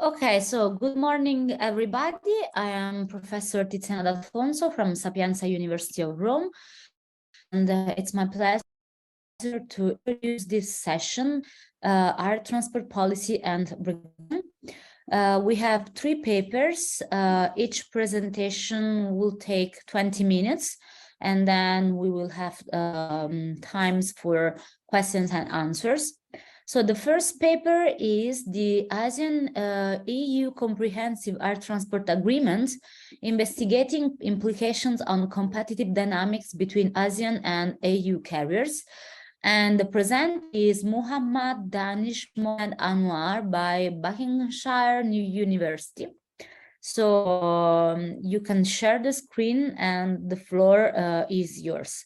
Okay, so good morning, everybody. I am Professor Tiziana D'Alfonso from Sapienza University of Rome, and it's my pleasure to introduce this session, Air Transport Policy and Regulation. We have 3 papers. Each presentation will take 20 minutes, and then we will have times for questions and answers. So the first paper is the ASEAN-EU Comprehensive Air Transport Agreement, investigating implications on competitive dynamics between ASEAN and EU carriers. And the present is Mohamed, Danish, and Anuar by Buckinghamshire New University. So you can share the screen and the floor is yours.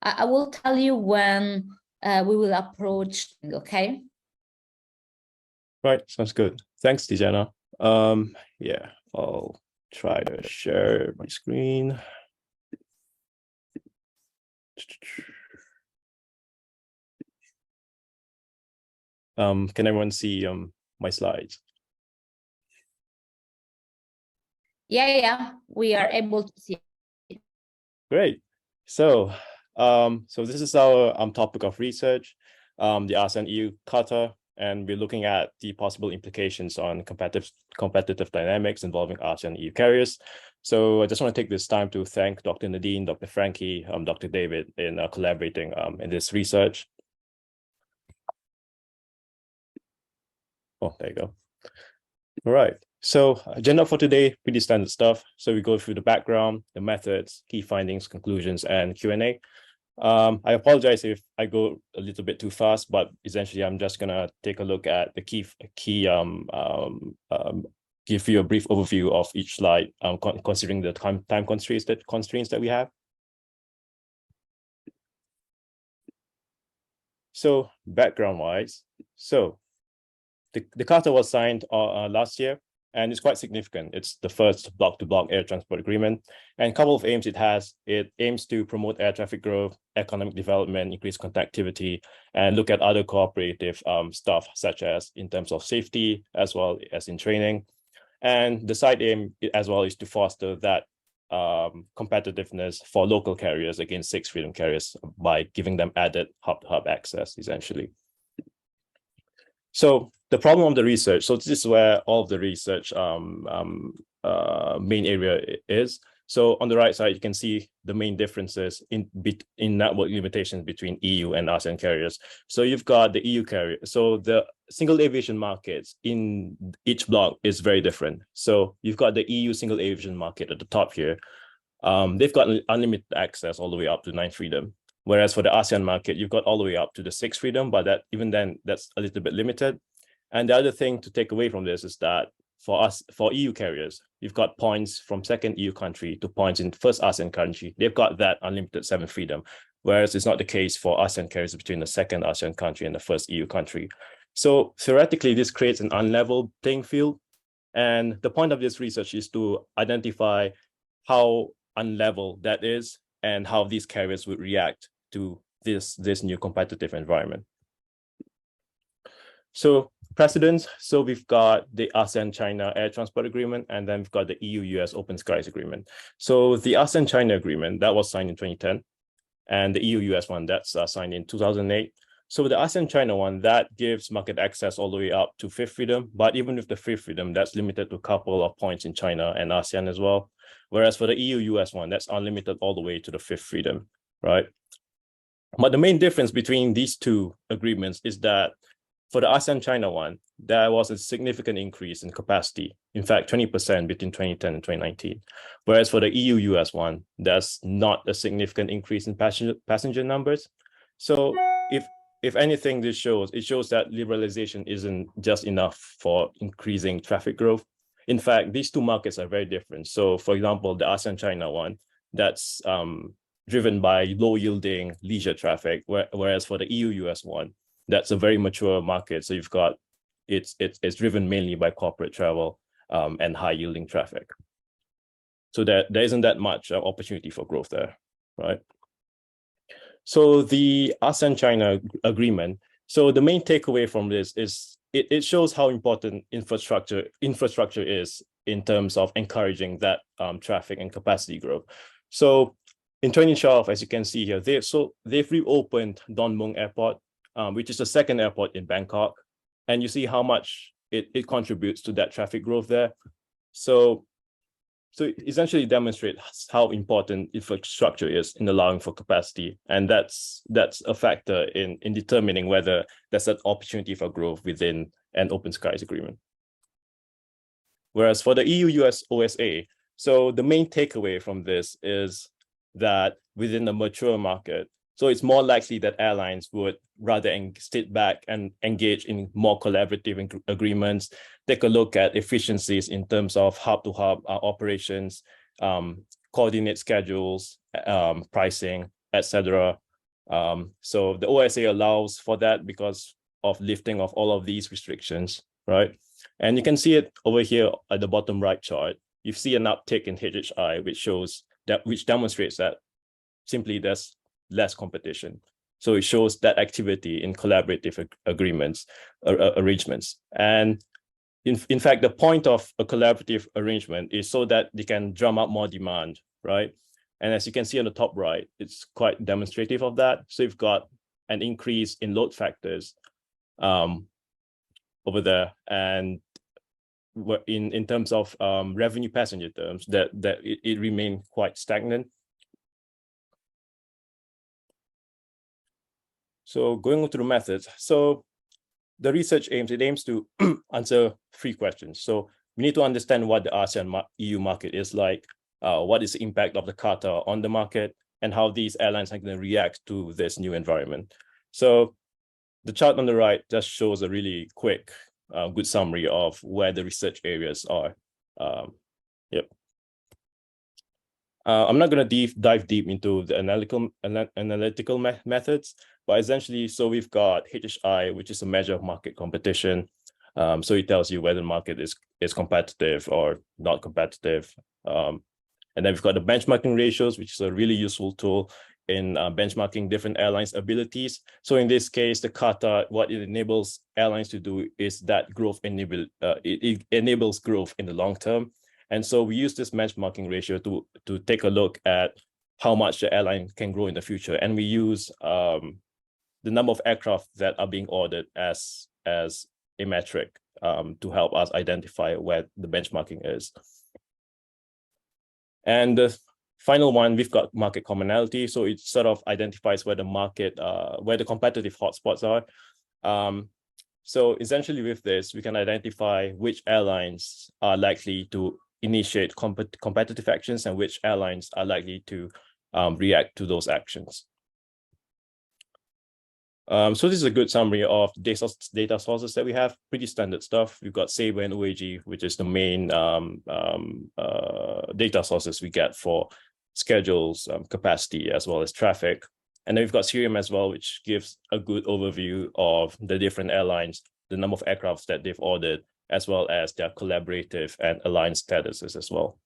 I will tell you when we will approach, okay? Right, sounds good. Thanks, Tiziana. Yeah, I'll try to share my screen. Can everyone see my slides? Yeah, we are able to see it. Great. So this is our topic of research, the ASEAN-EU CATA, and we're looking at the possible implications on competitive dynamics involving ASEAN EU carriers. So I just want to take this time to thank Dr. Nadine, Dr. Frankie, Dr. David in collaborating in this research. Oh, there you go. All right. So agenda for today, pretty standard stuff. So we go through the background, the methods, key findings, conclusions, and Q&A. I apologize if I go a little bit too fast, but essentially I'm just gonna take a look at the key give you a brief overview of each slide, considering the time constraints that we have. So background-wise, so the CATA was signed last year, and it's quite significant. It's the first bloc-to-bloc air transport agreement. And a couple of aims it has. It aims to promote air traffic growth, economic development, increase connectivity, and look at other cooperative stuff, such as in terms of safety, as well as in training. And the side aim as well is to foster that competitiveness for local carriers against sixth freedom carriers by giving them added hub-to-hub access, essentially. So the problem of the research, so this is where all of the research main area is. So on the right side, you can see the main differences in network limitations between EU and ASEAN carriers. So you've got the EU carrier. So the single aviation markets in each block is very different. So you've got the EU single aviation market at the top here. They've got unlimited access all the way up to 9th freedom. Whereas for the ASEAN market, you've got all the way up to the 6th freedom, but that even then, that's a little bit limited. And the other thing to take away from this is that for EU carriers, you've got points from second EU country to points in first ASEAN country. They've got that unlimited 7th freedom, whereas it's not the case for ASEAN carriers between the second ASEAN country and the first EU country. So theoretically, this creates an unlevel playing field. And the point of this research is to identify how unlevel that is and how these carriers would react to this new competitive environment. So precedents, so we've got the ASEAN-China Air Transport Agreement, and then we've got the EU-US Open Skies Agreement. So the ASEAN-China Agreement, that was signed in 2010, and the EU-US one, that's signed in 2008. So the ASEAN-China one, that gives market access all the way up to 5th freedom, but even with the 5th freedom, that's limited to a couple of points in China and ASEAN as well. Whereas for the EU-US one, that's unlimited all the way to the 5th freedom, right? But the main difference between these two agreements is that for the ASEAN-China one, there was a significant increase in capacity. In fact, 20% between 2010 and 2019. Whereas for the EU-US one, there's not a significant increase in passenger numbers. So if anything, it shows that liberalization isn't just enough for increasing traffic growth. In fact, these two markets are very different. So for example, the ASEAN-China one, that's driven by low-yielding leisure traffic, whereas for the EU-US one, that's a very mature market. So you've got, it's driven mainly by corporate travel and high-yielding traffic. So there isn't that much opportunity for growth there, right? So the ASEAN-China agreement, so the main takeaway from this is it shows how important infrastructure is in terms of encouraging that traffic and capacity growth. So in 2012, as you can see here, they've reopened Don Mueang Airport, which is the second airport in Bangkok, and you see how much it contributes to that traffic growth there. So it essentially demonstrates how important infrastructure is in allowing for capacity, and that's a factor in determining whether there's an opportunity for growth within an open skies agreement. Whereas for the EU-US OSA, so the main takeaway from this is that within a mature market, so it's more likely that airlines would rather sit back and engage in more collaborative agreements, take a look at efficiencies in terms of hub-to-hub operations, coordinate schedules, pricing, etc. So the OSA allows for that because of lifting of all of these restrictions, right? And you can see it over here at the bottom right chart. You see an uptick in HHI, which demonstrates that simply there's less competition. So it shows that activity in collaborative agreements, arrangements. And in fact, the point of a collaborative arrangement is so that they can drum up more demand, right? And as you can see on the top right, it's quite demonstrative of that. So you've got an increase in load factors over there. And in terms of revenue passenger terms, that it remained quite stagnant. So going on to the methods. So the research aims to answer 3 questions. So we need to understand what the ASEAN-EU market is like, what is the impact of the CATA on the market, and how these airlines are going to react to this new environment. So the chart on the right just shows a really quick, good summary of where the research areas are. I'm not going to dive deep into the analytical methods, but essentially, so we've got HHI, which is a measure of market competition. So it tells you whether the market is competitive or not competitive. And then we've got the benchmarking ratios, which is a really useful tool in benchmarking different airlines' abilities. So in this case, the CATA, what it enables airlines to do is that it enables growth in the long term. And so we use this benchmarking ratio to take a look at how much the airline can grow in the future. And we use the number of aircraft that are being ordered as a metric to help us identify where the benchmarking is. And the final one, we've got market commonality. So it sort of identifies where the market, where the competitive hotspots are. So essentially with this, we can identify which airlines are likely to initiate competitive actions and which airlines are likely to react to those actions. So this is a good summary of data sources that we have, pretty standard stuff. We've got Sabre and OAG, which is the main data sources we get for schedules, capacity, as well as traffic. And then we've got Cirium as well, which gives a good overview of the different airlines, the number of aircrafts that they've ordered, as well as their collaborative and alliance statuses as well.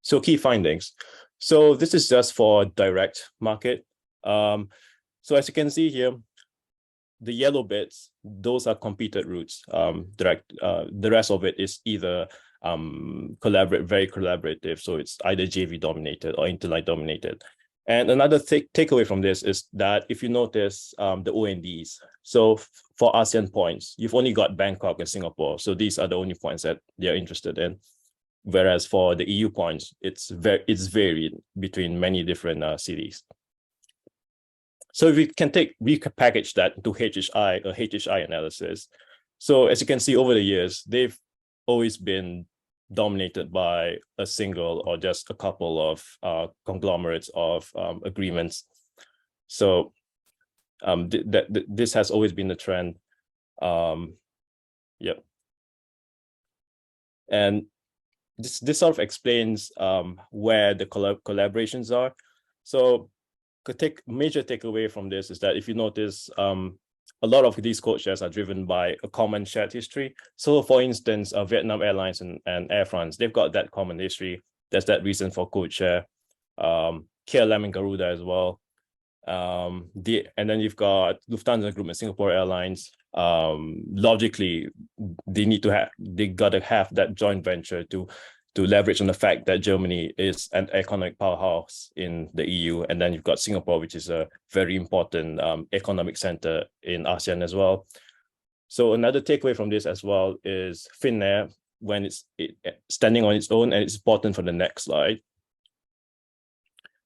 So key findings. So this is just for direct market. So as you can see here, the yellow bits, those are competed routes. The rest of it is either very collaborative. So it's either JV dominated or interline dominated. And another takeaway from this is that if you notice the ONDs, so for ASEAN points, you've only got Bangkok and Singapore. So these are the only points that they're interested in. Whereas for the EU points, it's varied between many different cities. So if we can repackage that into HHI analysis. So as you can see over the years, they've always been dominated by a single or just a couple of conglomerates of agreements. So this has always been the trend. Yep. And this sort of explains where the collaborations are. So major takeaway from this is that if you notice, a lot of these code shares are driven by a common shared history. So for instance, Vietnam Airlines and Air France, they've got that common history. There's that reason for code share. KLM and Garuda as well. And then you've got Lufthansa Group and Singapore Airlines. Logically, they gotta have that joint venture to leverage on the fact that Germany is an economic powerhouse in the EU, and then you've got Singapore, which is a very important economic center in ASEAN as well. So another takeaway from this as well is Finnair, when it's standing on its own, and it's important for the next slide.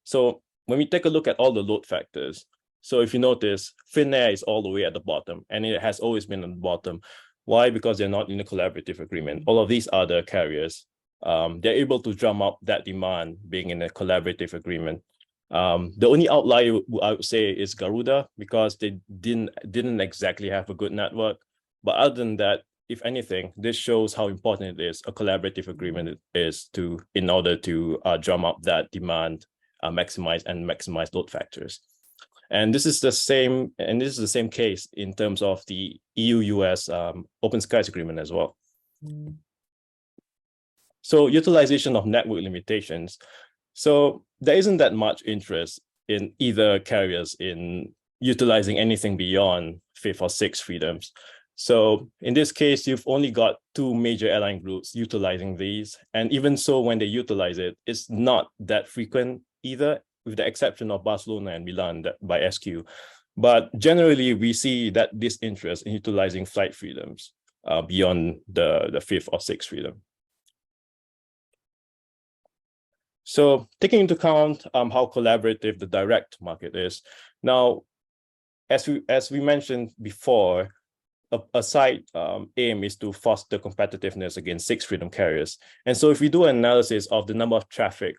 So when we take a look at all the load factors, so if you notice, Finnair is all the way at the bottom, and it has always been at the bottom. Why? Because they're not in a collaborative agreement. All of these other carriers, they're able to drum up that demand being in a collaborative agreement. The only outlier I would say is Garuda, because they didn't exactly have a good network. But other than that, if anything, this shows how important it is, a collaborative agreement is in order to drum up that demand, maximize load factors. And this is the same case in terms of the EU-US Open Skies Agreement as well. So utilization of network limitations. So there isn't that much interest in either carriers in utilizing anything beyond fifth or sixth freedoms. So in this case, you've only got two major airline groups utilizing these. And even so, when they utilize it, it's not that frequent either, with the exception of Barcelona and Milan by SQ. But generally, we see that this interest in utilizing flight freedoms beyond the fifth or sixth freedom. So taking into account how collaborative the direct market is. Now, as we mentioned before, a side aim is to foster competitiveness against sixth freedom carriers. And so if we do an analysis of the amount of traffic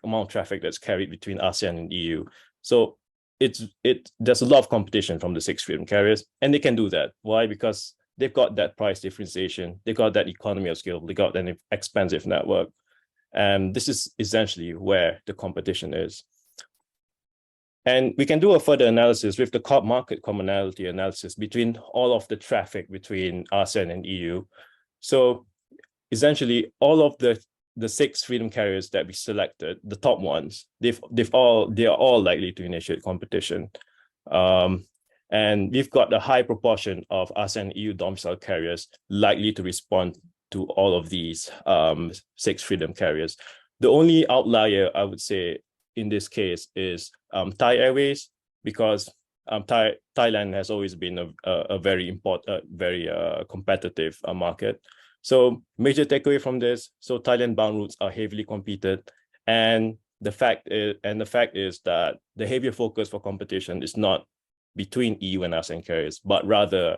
that's carried between ASEAN and EU, so there's a lot of competition from the sixth freedom carriers, and they can do that. Why? Because they've got that price differentiation, they got that economy of scale, they got an expansive network. And this is essentially where the competition is. And we can do a further analysis with the market commonality analysis between all of the traffic between ASEAN and EU. So essentially, all of the six freedom carriers that we selected, the top ones, they are all likely to initiate competition. And we've got a high proportion of ASEAN EU domicile carriers likely to respond to all of these six freedom carriers. The only outlier, I would say, in this case is Thai Airways, because Thailand has always been a very important, very competitive market. So major takeaway from this, so Thailand bound routes are heavily competed, and the fact is that the heavier focus for competition is not between EU and ASEAN carriers, but rather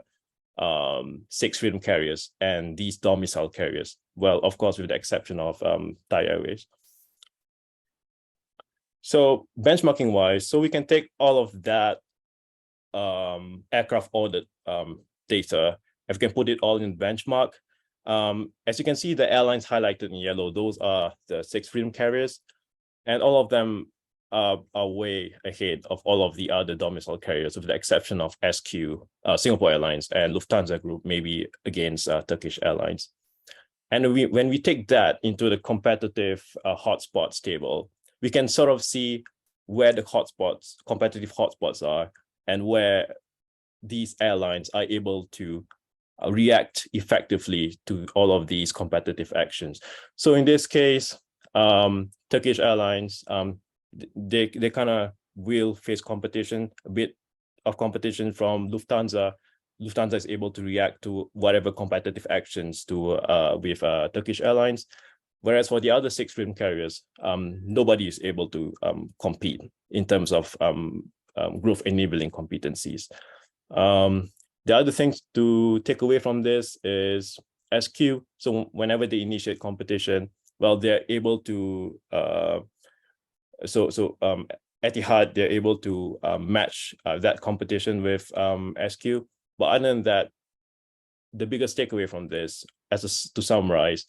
six freedom carriers and these domicile carriers. Well, of course, with the exception of Thai Airways. So benchmarking wise, so we can take all of that aircraft audit data, and we can put it all in benchmark. As you can see, the airlines highlighted in yellow, those are the six freedom carriers, and all of them are way ahead of all of the other domicile carriers, with the exception of SQ, Singapore Airlines, and Lufthansa Group, maybe against Turkish Airlines. And when we take that into the competitive hotspots table, we can sort of see where the competitive hotspots are, and where these airlines are able to react effectively to all of these competitive actions. So in this case, Turkish Airlines, they kind of will face competition, a bit of competition from Lufthansa. Lufthansa is able to react to whatever competitive actions with Turkish Airlines, whereas for the other six freedom carriers, nobody is able to compete in terms of growth enabling competencies. The other things to take away from this is SQ. So whenever they initiate competition, well, they're able to Etihad, they're able to match that competition with SQ. But other than that, the biggest takeaway from this, to summarize,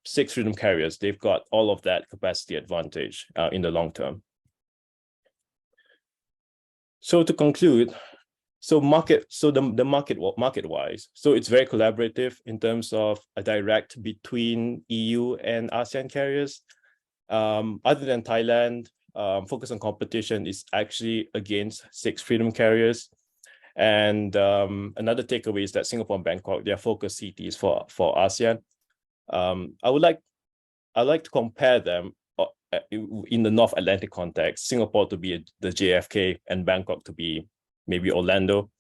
six freedom carriers, they've got all of that capacity advantage in the long term. So to conclude, the market-wise, so it's very collaborative in terms of a direct between EU and ASEAN carriers. Other than Thailand, focus on competition is actually against 6 freedom carriers. And another takeaway is that Singapore and Bangkok, they are focus cities for ASEAN. I'd like to compare them in the North Atlantic context, Singapore to be the JFK and Bangkok to be maybe Orlando.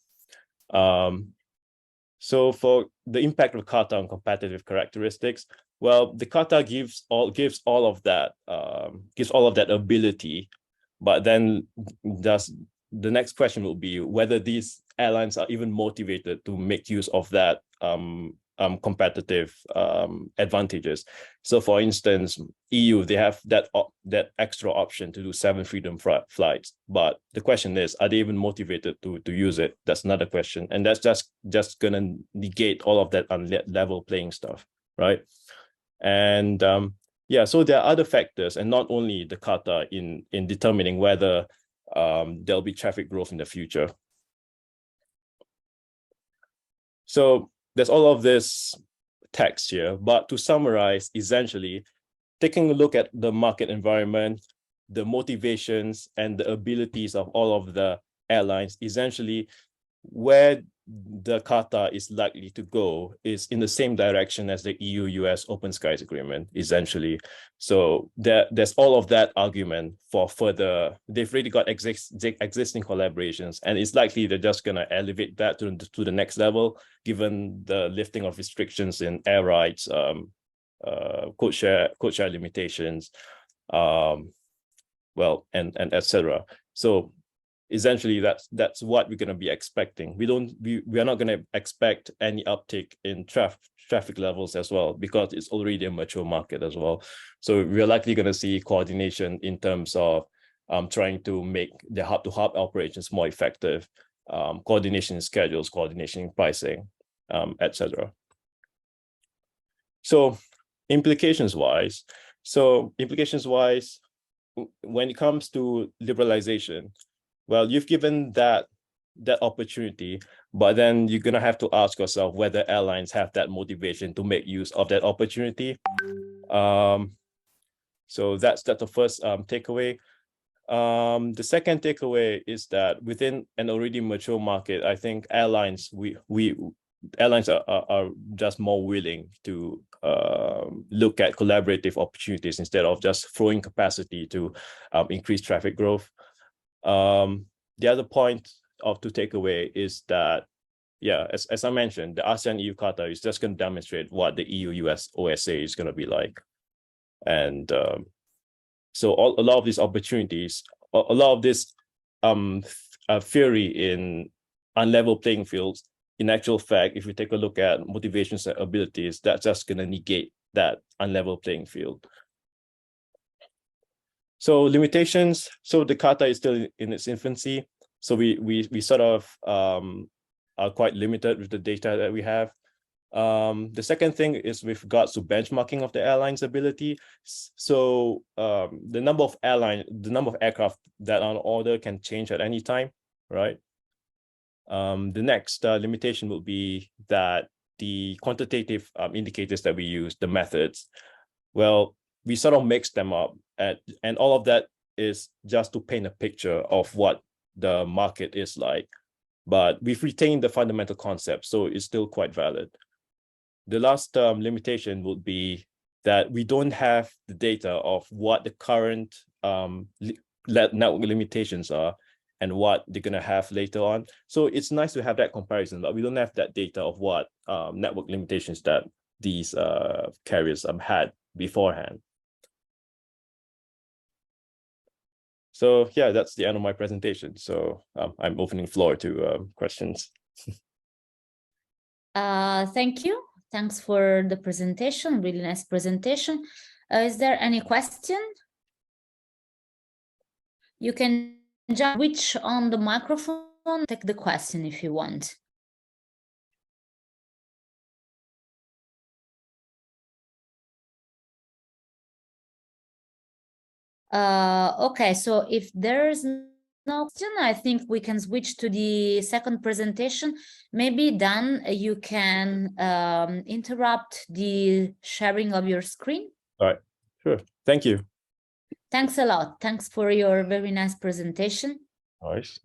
So for the impact of CATA on competitive characteristics, well, the CATA gives all of that ability, but then the next question will be whether these airlines are even motivated to make use of that competitive advantages. So for instance, EU, they have that extra option to do 7 freedom flights, but the question is, are they even motivated to use it? That's another question, and that's just gonna negate all of that level playing stuff, right? And yeah, so there are other factors, and not only the CATA in determining whether there'll be traffic growth in the future. So there's all of this text here, but to summarize, essentially, taking a look at the market environment, the motivations and the abilities of all of the airlines, essentially, where the CATA is likely to go is in the same direction as the EU-US Open Skies Agreement, essentially. So there's all of that argument for further, they've already got existing collaborations, and it's likely they're just gonna elevate that to the next level, given the lifting of restrictions in air rights, codeshare limitations, well, and etc. So essentially, that's what we're going to be expecting. We are not going to expect any uptick in traffic levels as well, because it's already a mature market as well. So we're likely going to see coordination in terms of trying to make the hub-to-hub operations more effective, coordination in schedules, coordination in pricing, etc. So implications-wise, when it comes to liberalization, well, you've given that opportunity, but then you're going to have to ask yourself whether airlines have that motivation to make use of that opportunity. So that's the first takeaway. The second takeaway is that within an already mature market, I think airlines are just more willing to look at collaborative opportunities instead of just throwing capacity to increase traffic growth. The other point to take away is that, yeah, as I mentioned, the ASEAN-EU CATA is just going to demonstrate what the EU-US OSA is going to be like. And so a lot of these opportunities, a lot of this theory in unlevel playing fields, in actual fact, if you take a look at motivations and abilities, that's just going to negate that unlevel playing field. So limitations, so the CATA is still in its infancy. So we sort of are quite limited with the data that we have. The second thing is with regards to benchmarking of the airline's ability. So the number of aircraft that are on order can change at any time, right? The next limitation will be that the quantitative indicators that we use, the methods, well, we sort of mix them up, and all of that is just to paint a picture of what the market is like. But we've retained the fundamental concept, so it's still quite valid. The last limitation would be that we don't have the data of what the current network limitations are and what they're going to have later on. So it's nice to have that comparison, but we don't have that data of what network limitations that these carriers had beforehand. So yeah, that's the end of my presentation. So I'm opening floor to questions. Thank you. Thanks for the presentation. Really nice presentation. Is there any question? You can just switch on the microphone, take the question if you want. Okay, so if there's no question, I think we can switch to the second presentation. Maybe Dan, you can interrupt the sharing of your screen. All right, sure. Thank you. Thanks a lot. Thanks for your very nice presentation. Nice.